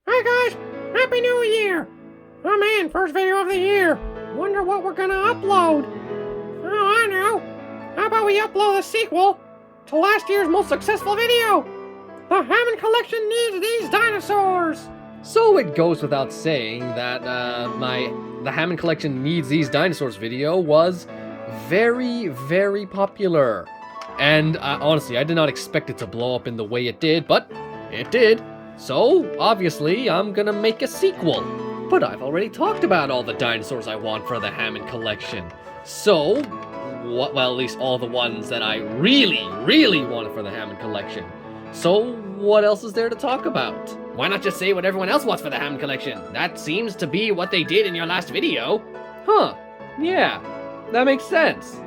Hi guys, Happy New Year! Oh man, first video of the year. Wonder what we're gonna upload. Oh, I know. How about we upload a sequel to last year's most successful video? The Hammond Collection needs these dinosaurs! So it goes without saying that the Hammond Collection Needs These Dinosaurs video was very, very popular. And honestly, I did not expect it to blow up in the way it did, but it did. So, obviously, I'm gonna make a sequel. But I've already talked about all the dinosaurs I want for the Hammond Collection. So, well, at least all the ones that I really, really wanted for the Hammond Collection. So, what else is there to talk about? Why not just say what everyone else wants for the Hammond Collection? That seems to be what they did in your last video. Huh, yeah, that makes sense.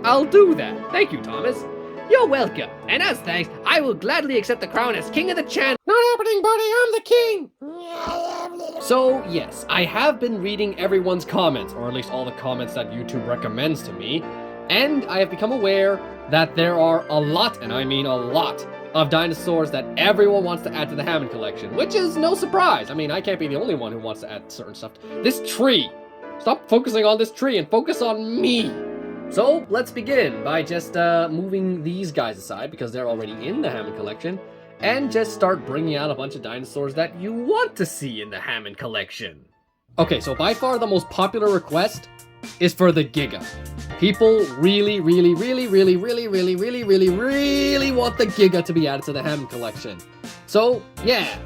I'll do that. Thank you, Thomas. You're welcome, and as thanks, I will gladly accept the crown as king of the channel. Not happening, buddy, I'm the king! So, yes, I have been reading everyone's comments, or at least all the comments that YouTube recommends to me, and I have become aware that there are a lot, and I mean a lot, of dinosaurs that everyone wants to add to the Hammond Collection, which is no surprise. I mean, I can't be the only one who wants to add certain stuff. This tree! Stop focusing on this tree and focus on me! So, let's begin by just moving these guys aside, because they're already in the Hammond Collection, and just start bringing out a bunch of dinosaurs that you want to see in the Hammond Collection. Okay, so by far the most popular request is for the Giga. People really want the Giga to be added to the Hammond Collection. So, yeah,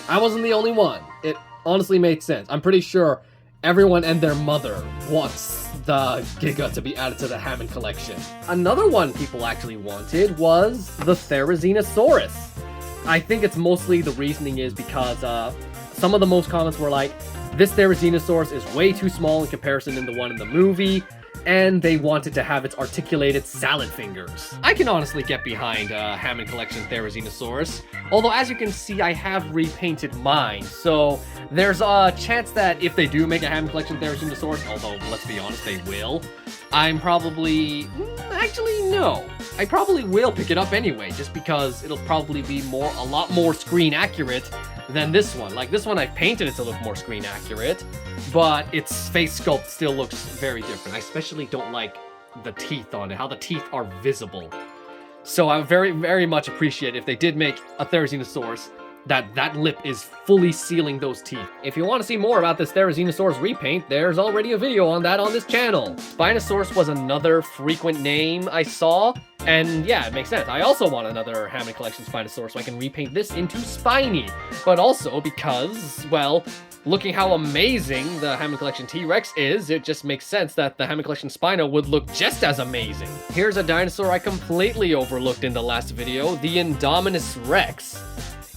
I wasn't the only one. It honestly made sense. I'm pretty sure everyone and their mother wants the Giga to be added to the Hammond Collection. Another one people actually wanted was the Therizinosaurus. I think it's mostly the reasoning is because some of the most comments were like, this Therizinosaurus is way too small in comparison to the one in the movie, and they wanted to have its articulated salad fingers. I can honestly get behind Hammond Collection Therizinosaurus, although as you can see, I have repainted mine, so there's a chance that if they do make a Hammond Collection Therizinosaurus, although let's be honest, they will, I'm probably... actually, no. I probably will pick it up anyway, just because it'll probably be a lot more screen accurate than this one. Like, this one I've painted it to look more screen accurate, but its face sculpt still looks very different. I especially don't like the teeth on it, how the teeth are visible. So I very, very much appreciate if they did make a Therizinosaurus, that lip is fully sealing those teeth. If you want to see more about this Therizinosaurus repaint, there's already a video on that on this channel. Spinosaurus was another frequent name I saw, and yeah, it makes sense. I also want another Hammond Collection Spinosaurus so I can repaint this into Spiny, but also because, well, looking how amazing the Hammond Collection T-Rex is, it just makes sense that the Hammond Collection Spino would look just as amazing. Here's a dinosaur I completely overlooked in the last video, the Indominus Rex.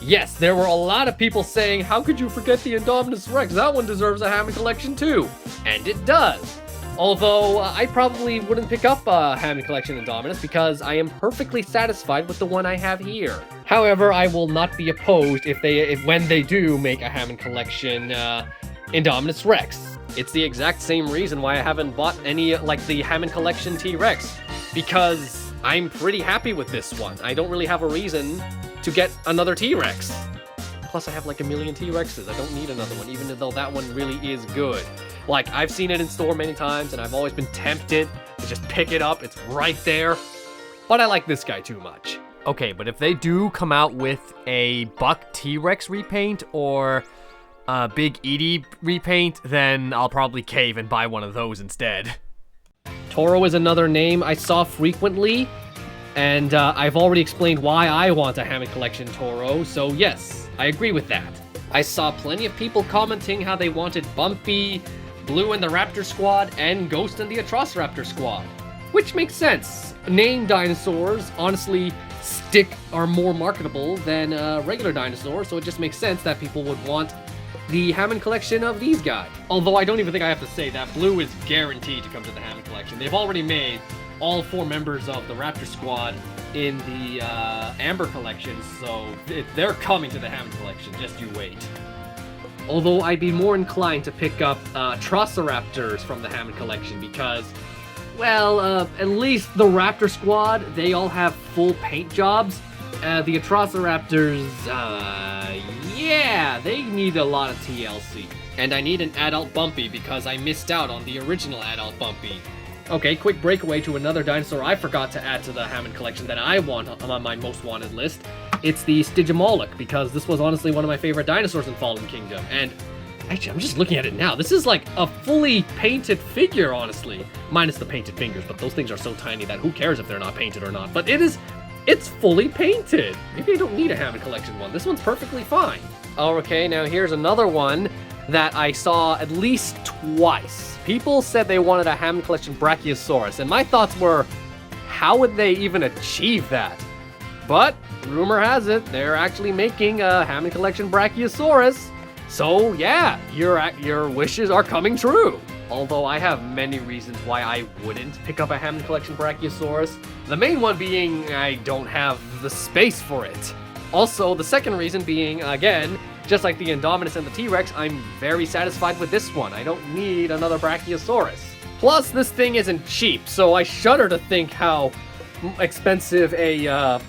Yes, there were a lot of people saying, how could you forget the Indominus Rex? That one deserves a Hammond Collection too. And it does. Although, I probably wouldn't pick up a Hammond Collection Indominus because I am perfectly satisfied with the one I have here. However, I will not be opposed if when they do make a Hammond Collection Indominus Rex. It's the exact same reason why I haven't bought any, like, the Hammond Collection T-Rex. Because I'm pretty happy with this one. I don't really have a reason to get another T-Rex. Plus, I have like a million T-Rexes. I don't need another one, even though that one really is good. Like, I've seen it in store many times, and I've always been tempted to just pick it up. It's right there. But I like this guy too much. Okay, but if they do come out with a Buck T-Rex repaint or a Big Edie repaint, then I'll probably cave and buy one of those instead. Toro is another name I saw frequently, and I've already explained why I want a Hammond Collection Toro, so yes, I agree with that. I saw plenty of people commenting how they wanted Bumpy, Blue and the Raptor Squad, and Ghost and the Atrociraptor Squad, which makes sense. Named dinosaurs, honestly, are more marketable than regular dinosaurs, so it just makes sense that people would want the Hammond Collection of these guys. Although I don't even think I have to say that Blue is guaranteed to come to the Hammond Collection. They've already made all 4 members of the Raptor Squad in the Amber Collection, so they're coming to the Hammond Collection, just you wait. Although I'd be more inclined to pick up Atrociraptors from the Hammond Collection because, well, at least the Raptor Squad, they all have full paint jobs. The Atrociraptors, yeah, they need a lot of TLC. And I need an adult Bumpy because I missed out on the original adult Bumpy. Okay, quick breakaway to another dinosaur I forgot to add to the Hammond Collection that I want on my most wanted list. It's the Stygimoloch, because this was honestly one of my favorite dinosaurs in Fallen Kingdom. And actually, I'm just looking at it now. This is like a fully painted figure, honestly. Minus the painted fingers, but those things are so tiny that who cares if they're not painted or not. But it's fully painted. Maybe I don't need a Hammond Collection one. This one's perfectly fine. Okay, now here's another one that I saw at least twice. People said they wanted a Hammond Collection Brachiosaurus, and my thoughts were, how would they even achieve that? But rumor has it, they're actually making a Hammond Collection Brachiosaurus. So yeah, your wishes are coming true. Although I have many reasons why I wouldn't pick up a Hammond Collection Brachiosaurus. The main one being I don't have the space for it. Also, the second reason being, again, just like the Indominus and the T-Rex, I'm very satisfied with this one. I don't need another Brachiosaurus. Plus, this thing isn't cheap, so I shudder to think how expensive a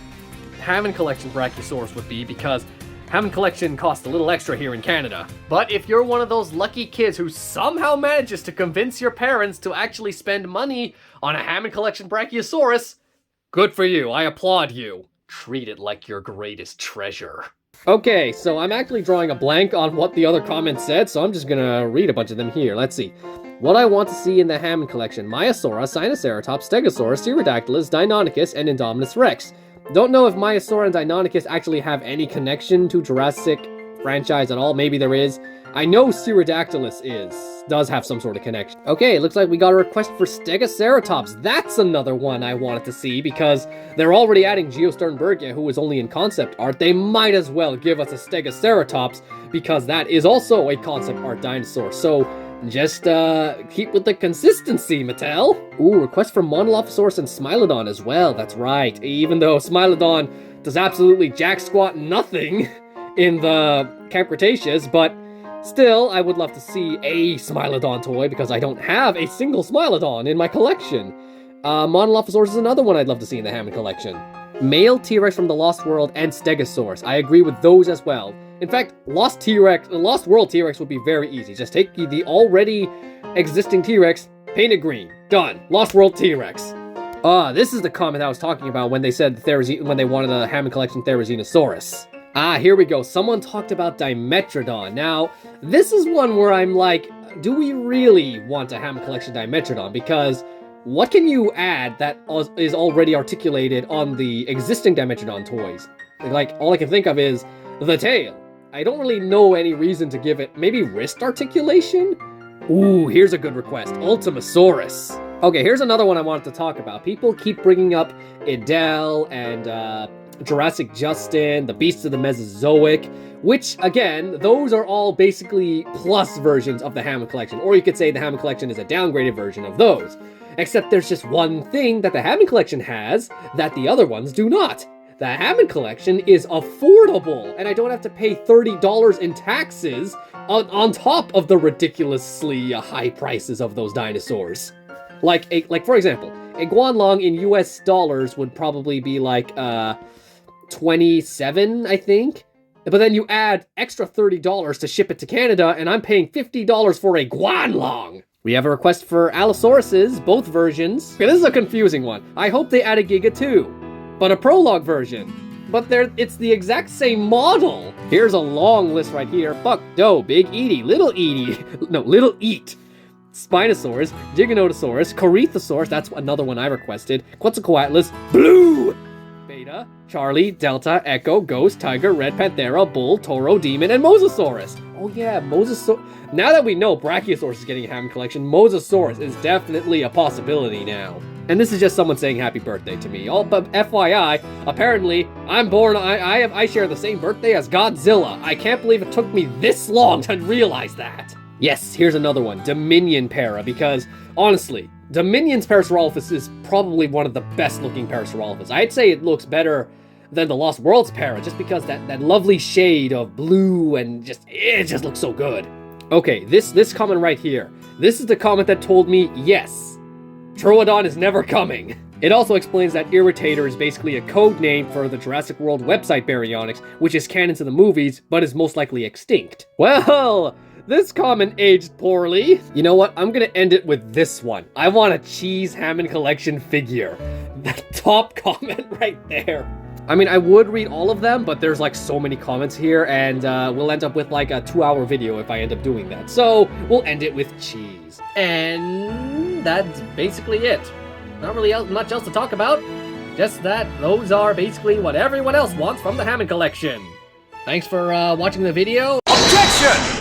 Hammond Collection Brachiosaurus would be, because Hammond Collection costs a little extra here in Canada. But if you're one of those lucky kids who somehow manages to convince your parents to actually spend money on a Hammond Collection Brachiosaurus, good for you. I applaud you. Treat it like your greatest treasure. Okay, so I'm actually drawing a blank on what the other comments said, so I'm just gonna read a bunch of them here. Let's see. What I want to see in the Hammond Collection: Maiasaura, Sinoceratops, Stegosaurus, Pterodactylus, Deinonychus, and Indominus Rex. Don't know if Maiasaura and Deinonychus actually have any connection to Jurassic franchise at all. Maybe there is. I know Pterodactylus does have some sort of connection. Okay, looks like we got a request for Stegoceratops. That's another one I wanted to see, because they're already adding Geosternbergia, who is only in concept art. They might as well give us a Stegoceratops, because that is also a concept art dinosaur. So just keep with the consistency, Mattel. Ooh, request for Monolophosaurus and Smilodon as well. That's right. Even though Smilodon does absolutely jack squat nothing in the Camp Cretaceous, but still, I would love to see a Smilodon toy, because I don't have a single Smilodon in my collection. Monolophosaurus is another one I'd love to see in the Hammond Collection. Male T-Rex from the Lost World and Stegosaurus. I agree with those as well. In fact, Lost World T-Rex would be very easy. Just take the already existing T-Rex, paint it green. Done. Lost World T-Rex. This is the comment I was talking about when they said when they wanted a Hammond Collection Therizinosaurus. Here we go. Someone talked about Dimetrodon. Now, this is one where I'm like, do we really want a Hammond Collection Dimetrodon? Because what can you add that is already articulated on the existing Dimetrodon toys? Like, all I can think of is the tail. I don't really know any reason to give it. Maybe wrist articulation? Ooh, here's a good request. Ultimasaurus. Okay, here's another one I wanted to talk about. People keep bringing up Idel and Jurassic Justin, the Beasts of the Mesozoic, which, again, those are all basically plus versions of the Hammond Collection. Or you could say the Hammond Collection is a downgraded version of those. Except there's just one thing that the Hammond Collection has that the other ones do not. the Hammond Collection is affordable, and I don't have to pay $30 in taxes on top of the ridiculously high prices of those dinosaurs. Like for example, a Guanlong in US dollars would probably be like 27, I think. But then you add extra $30 to ship it to Canada, and I'm paying $50 for a Guanlong. We have a request for Allosauruses, both versions. Okay, this is a confusing one. I hope they add a Giga too, but a Prologue version. But it's the exact same model. Here's a long list right here. Buck, Doe, Big Edie, Little Edie, no, Little Eat, Spinosaurus, Giganotosaurus, Corythosaurus, that's another one I requested, Quetzalcoatlus, Blue, Beta, Charlie, Delta, Echo, Ghost, Tiger, Red Panthera, Bull, Toro, Demon, and Mosasaurus. Oh yeah, Mosasaurus. Now that we know Brachiosaurus is getting a Hammond Collection, Mosasaurus is definitely a possibility now. And this is just someone saying happy birthday to me. Oh, but FYI, apparently, I'm born, I share the same birthday as Godzilla. I can't believe it took me this long to realize that. Yes, here's another one, Dominion Para, because honestly, Dominion's Parasaurolophus is probably one of the best looking Parasaurolophus. I'd say it looks better than the Lost World's Para, just because that lovely shade of blue and it just looks so good. Okay, this comment right here. This is the comment that told me, yes, Troodon is never coming. It also explains that Irritator is basically a code name for the Jurassic World website Baryonyx, which is canon to the movies, but is most likely extinct. Well, this comment aged poorly. You know what? I'm gonna end it with this one. I want a Cheese Hammond Collection figure. That top comment right there. I mean, I would read all of them, but there's like so many comments here, and we'll end up with like a 2-hour video if I end up doing that. So we'll end it with cheese. And that's basically it. Not really much else to talk about. Just that those are basically what everyone else wants from the Hammond Collection. Thanks for watching the video. Objection!